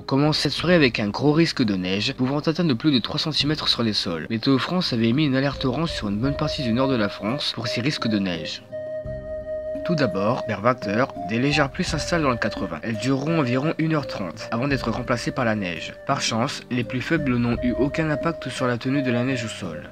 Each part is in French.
commence cette soirée avec un gros risque de neige, pouvant atteindre plus de 3 cm sur les sols. Météo France avait émis une alerte orange sur une bonne partie du nord de la France pour ces risques de neige. Tout d'abord, vers 20 h, des légères pluies s'installent dans le 80. Elles dureront environ 1h30 avant d'être remplacées par la neige. Par chance, les pluies faibles n'ont eu aucun impact sur la tenue de la neige au sol.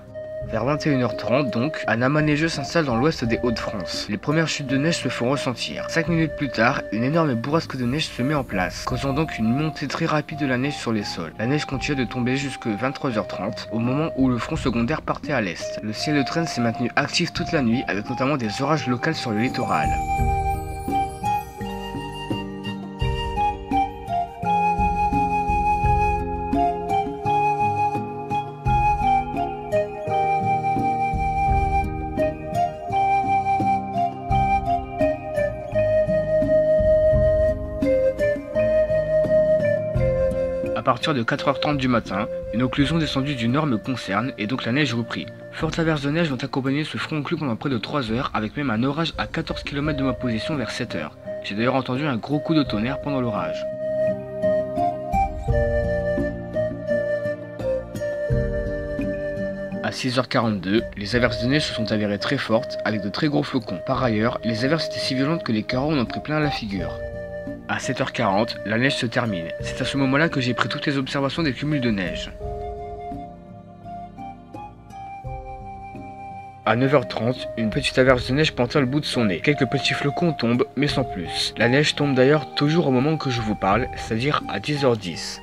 Vers 21h30 donc, un amas neigeux s'installe dans l'ouest des Hauts-de-France. Les premières chutes de neige se font ressentir. 5 minutes plus tard, une énorme bourrasque de neige se met en place, causant donc une montée très rapide de la neige sur les sols. La neige continue de tomber jusqu'à 23h30, au moment où le front secondaire partait à l'est. Le ciel de traîne s'est maintenu actif toute la nuit, avec notamment des orages locaux sur le littoral. A partir de 4h30 du matin, une occlusion descendue du nord me concerne et donc la neige reprit. Fortes averses de neige vont accompagner ce front occlus pendant près de 3 heures avec même un orage à 14 km de ma position vers 7 h. J'ai d'ailleurs entendu un gros coup de tonnerre pendant l'orage. À 6h42, les averses de neige se sont avérées très fortes avec de très gros flocons. Par ailleurs, les averses étaient si violentes que les carreaux en ont pris plein la figure. À 7h40, la neige se termine. C'est à ce moment-là que j'ai pris toutes les observations des cumuls de neige. À 9h30, une petite averse de neige pointa le bout de son nez. Quelques petits flocons tombent, mais sans plus. La neige tombe d'ailleurs toujours au moment que je vous parle, c'est-à-dire à 10h10.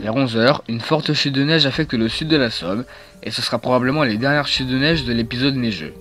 Vers 11 h, une forte chute de neige affecte le sud de la Somme, et ce sera probablement les dernières chutes de neige de l'épisode neigeux.